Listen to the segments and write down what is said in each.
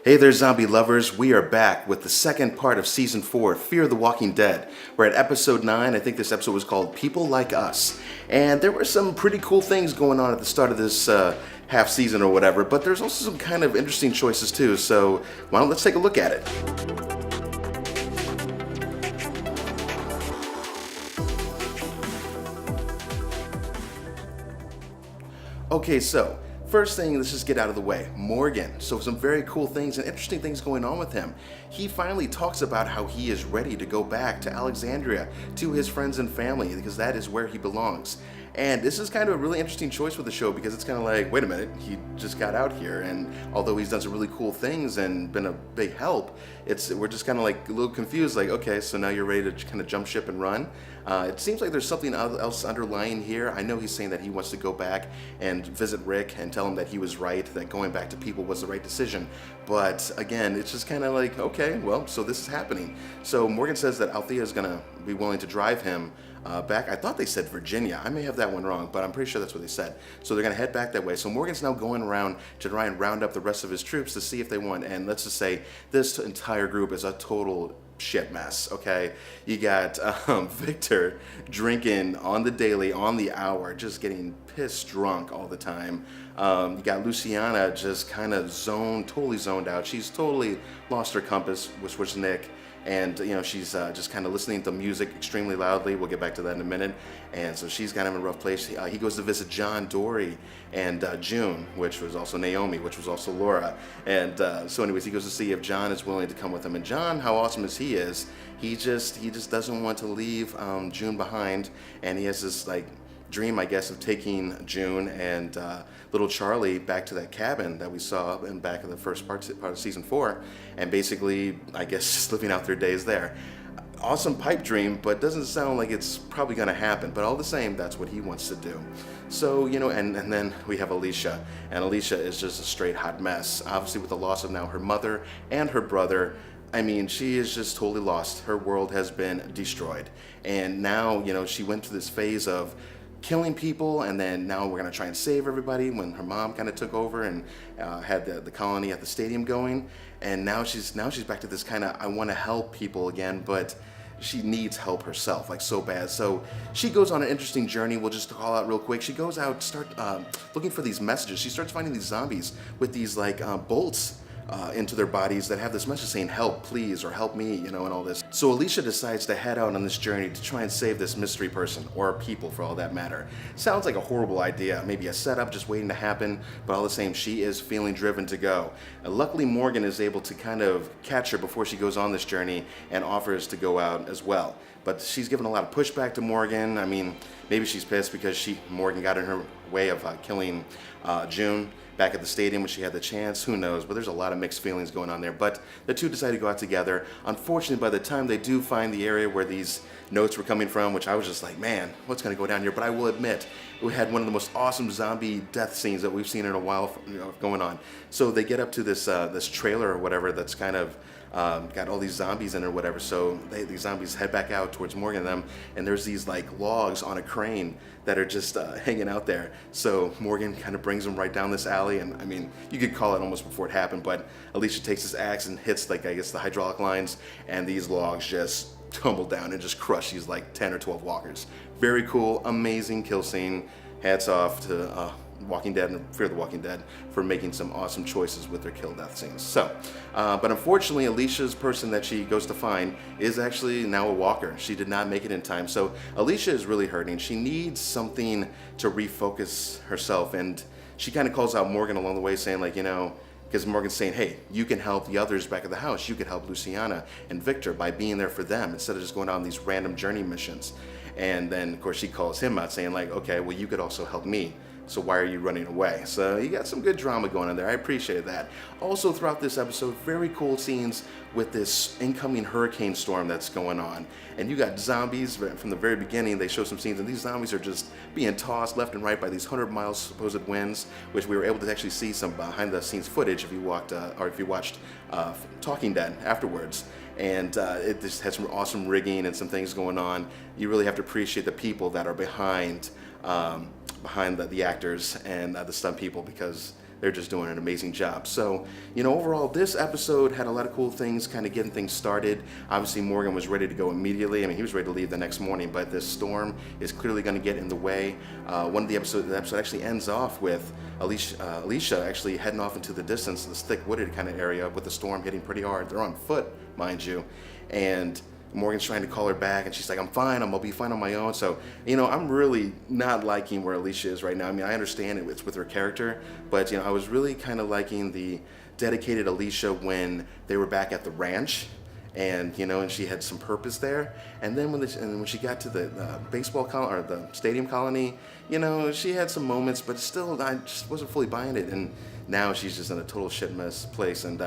Hey there, zombie lovers. We are back with the second part of Season 4, Fear the Walking Dead. We're at Episode 9. I think this episode was called People Like Us. And there were some pretty cool things going on at the start of this half season or whatever, but there's also some kind of interesting choices too. So let's take a look at it. Okay, so first thing, let's just get out of the way. Morgan. So some very cool things and interesting things going on with him. He finally talks about how he is ready to go back to Alexandria, to his friends and family, because that is where he belongs. And this is kind of a really interesting choice for the show because it's kind of like, wait a minute, he just got out here, and although he's done some really cool things and been a big help, we're just kind of like a little confused, like, okay, so now you're ready to kind of jump ship and run. It seems like there's something else underlying here. I know he's saying that he wants to go back and visit Rick and tell him that he was right, that going back to people was the right decision. But again, it's just kind of like, okay, well, so this is happening. So Morgan says that Althea is going to be willing to drive him back. I thought they said Virginia. I may have that one wrong, but I'm pretty sure that's what they said. So they're going to head back that way. So Morgan's now going around to try and round up the rest of his troops to see if they want. And let's just say this entire group is a total shit mess, okay? You got Victor drinking on the daily, on the hour, just getting pissed drunk all the time. You got Luciana just kind of totally zoned out. She's totally lost her compass, which was Nick. And, she's just kind of listening to music extremely loudly. We'll get back to that in a minute. And so she's kind of in a rough place. He goes to visit John, Dory, and June, which was also Naomi, which was also Laura. And so anyways, he goes to see if John is willing to come with him. And John, how awesome as he is, he just doesn't want to leave June behind. And he has this, dream, I guess, of taking June and little Charlie back to that cabin that we saw in back of the first part of season 4, and basically, I guess, just living out their days there. Awesome pipe dream, but doesn't sound like it's probably going to happen. But all the same, that's what he wants to do. So, and then we have Alicia, and Alicia is just a straight hot mess. Obviously, with the loss of now her mother and her brother. I mean, she is just totally lost. Her world has been destroyed, and now, she went through this phase of killing people, and then now we're going to try and save everybody when her mom kind of took over and had the colony at the stadium going. And now she's back to this kind of, I want to help people again, but she needs help herself, so bad. So she goes on an interesting journey. We'll just call out real quick. She goes out, start looking for these messages. She starts finding these zombies with these bolts into their bodies that have this message saying help please, or help me, and all this. So Alicia decides to head out on this journey to try and save this mystery person, or people for all that matter. Sounds like a horrible idea, maybe a setup just waiting to happen, but all the same, she is feeling driven to go. And luckily Morgan is able to kind of catch her before she goes on this journey and offers to go out as well. But she's given a lot of pushback to Morgan. I mean, maybe she's pissed because Morgan got in her way of killing June back at the stadium when she had the chance. Who knows? But there's a lot of mixed feelings going on there. But the two decide to go out together. Unfortunately, by the time they do find the area where these notes were coming from, which I was just like, man, what's going to go down here? But I will admit, we had one of the most awesome zombie death scenes that we've seen in a while going on. So they get up to this trailer or whatever that's kind of got all these zombies in it or whatever. So these zombies head back out towards Morgan and them, and there's these logs on a crane that are just hanging out there. So Morgan kind of brings them right down this alley, and I mean, you could call it almost before it happened, but Alicia takes this axe and hits I guess the hydraulic lines, and these logs just tumble down and just crush these 10 or 12 walkers. Very cool, amazing kill scene. Hats off to Walking Dead and Fear the Walking Dead for making some awesome choices with their kill death scenes. So, but unfortunately, Alicia's person that she goes to find is actually now a walker. She did not make it in time. So Alicia is really hurting. She needs something to refocus herself, and she kind of calls out Morgan along the way saying because Morgan's saying, hey, you can help the others back at the house. You could help Luciana and Victor by being there for them instead of just going on these random journey missions. And then, of course, she calls him out saying okay, well, you could also help me. So why are you running away? So you got some good drama going on there. I appreciate that. Also throughout this episode, very cool scenes with this incoming hurricane storm that's going on. And you got zombies from the very beginning. They show some scenes, and these zombies are just being tossed left and right by these 100-mile supposed winds, which we were able to actually see some behind-the-scenes footage if you watched Talking Dead afterwards. And it just had some awesome rigging and some things going on. You really have to appreciate the people that are behind the actors and the stunt people, because they're just doing an amazing job. So, overall, this episode had a lot of cool things, kind of getting things started. Obviously, Morgan was ready to go immediately. I mean, he was ready to leave the next morning, but this storm is clearly going to get in the way. One of the episode actually ends off with Alicia actually heading off into the distance, this thick wooded kind of area with the storm hitting pretty hard. They're on foot, mind you, and Morgan's trying to call her back, and she's like, I'm fine, I'll be fine on my own. So, I'm really not liking where Alicia is right now. I mean, I understand it's with her character, but, I was really kind of liking the dedicated Alicia when they were back at the ranch, and, and she had some purpose there. And then when she got to the baseball colony, or the stadium colony, she had some moments, but still, I just wasn't fully buying it. And now she's just in a total shit mess place, and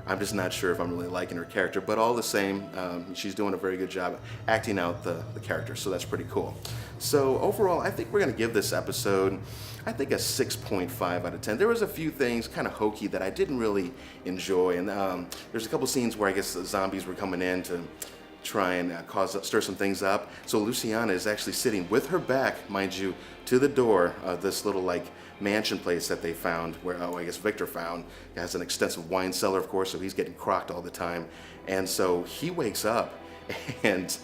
I'm just not sure if I'm really liking her character, but all the same, she's doing a very good job acting out the character, so that's pretty cool. So overall, I think we're going to give this episode, I think, a 6.5 out of 10. There was a few things kind of hokey that I didn't really enjoy, and there's a couple scenes where I guess the zombies were coming in to try and stir some things up. So Luciana is actually sitting with her back, mind you, to the door of this little mansion place that they found, where I guess Victor found. It has an extensive wine cellar, of course, so he's getting crocked all the time. And so he wakes up and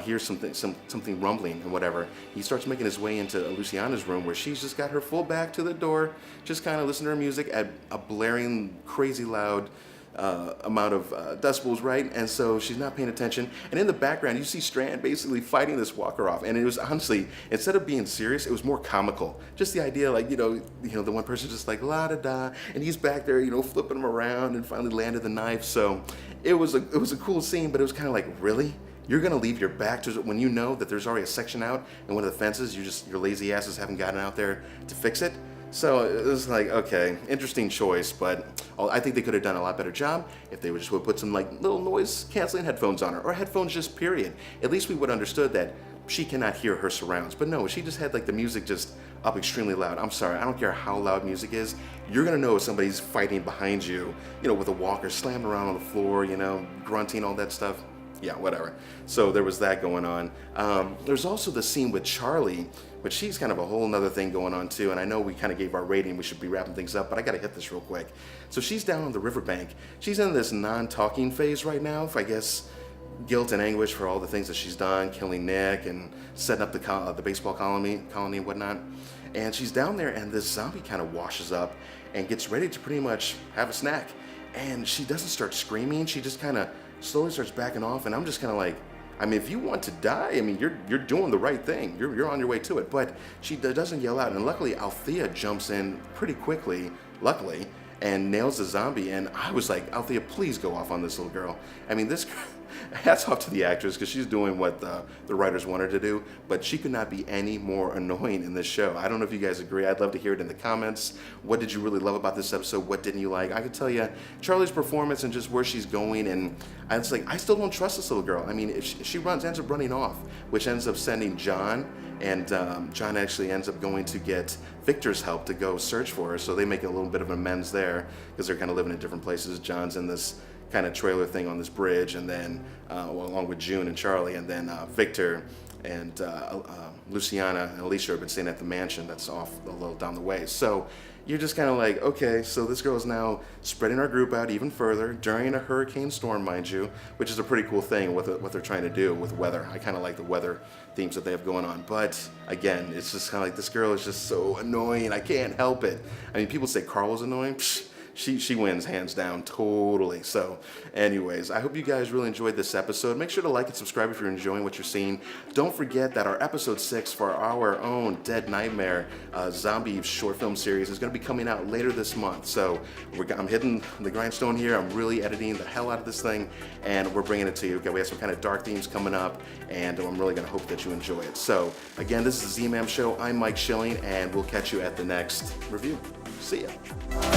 hears something rumbling and whatever. He starts making his way into Luciana's room, where she's just got her full back to the door, just kind of listening to her music at a blaring, crazy loud amount of decibels, right? And so she's not paying attention. And in the background, you see Strand basically fighting this walker off. And it was honestly, instead of being serious, it was more comical. Just the idea, the one person just la da da, and he's back there, flipping him around, and finally landed the knife. So it was a cool scene, but it was kind of like, really? You're gonna leave your back to when you know that there's already a section out in one of the fences? Your lazy asses haven't gotten out there to fix it. So it was like, okay, interesting choice, but I think they could have done a lot better job if they would just put some little noise canceling headphones on her, or headphones just period. At least we would have understood that she cannot hear her surrounds. But no, she just had the music just up extremely loud. I'm sorry, I don't care how loud music is. You're gonna know if somebody's fighting behind you, with a walker slamming around on the floor, grunting, all that stuff. Yeah, whatever. So there was that going on. There's also the scene with Charlie, but she's kind of a whole nother thing going on too. And I know we kind of gave our rating, we should be wrapping things up, but I gotta hit this real quick. So she's down on the riverbank. She's in this non-talking phase right now, I guess guilt and anguish for all the things that she's done, killing Nick and setting up the baseball colony and whatnot. And she's down there, and this zombie kind of washes up and gets ready to pretty much have a snack. And she doesn't start screaming, she just kind of slowly starts backing off, and I'm just kind of like, if you want to die, you're doing the right thing. You're on your way to it. But she doesn't yell out, and luckily Althea jumps in pretty quickly, luckily, and nails the zombie. And I was like, Althea, please go off on this little girl. This hats off to the actress, because she's doing what the writers want her to do, but she could not be any more annoying in this show. I don't know if you guys agree. I'd love to hear it in the comments. What did you really love about this episode? What didn't you like? I could tell you Charlie's performance and just where she's going, and I still don't trust this little girl. If she ends up running off, which ends up sending John, and John actually ends up going to get Victor's help to go search for her, so they make a little bit of amends there, because they're kind of living in different places. John's in this kind of trailer thing on this bridge, and then along with June and Charlie, and then Victor and Luciana and Alicia have been staying at the mansion that's off a little down the way. So you're just kind of like, okay, so this girl is now spreading our group out even further during a hurricane storm, mind you, which is a pretty cool thing with what they're trying to do with weather. I kind of like the weather themes that they have going on, but again, it's just kind of like, this girl is just so annoying. I can't help it. People say Carl was annoying. Psh, she wins hands down, totally. So anyways, I hope you guys really enjoyed this episode. Make sure to like and subscribe if you're enjoying what you're seeing. Don't forget that our episode 6 for our own Dead Nightmare zombie short film series is going to be coming out later this month. So I'm hitting the grindstone here. I'm really editing the hell out of this thing, and we're bringing it to you. Okay, we have some kind of dark themes coming up, and I'm really going to hope that you enjoy it. So again, this is the ZMAM Show. I'm Mike Schilling, and we'll catch you at the next review. See ya.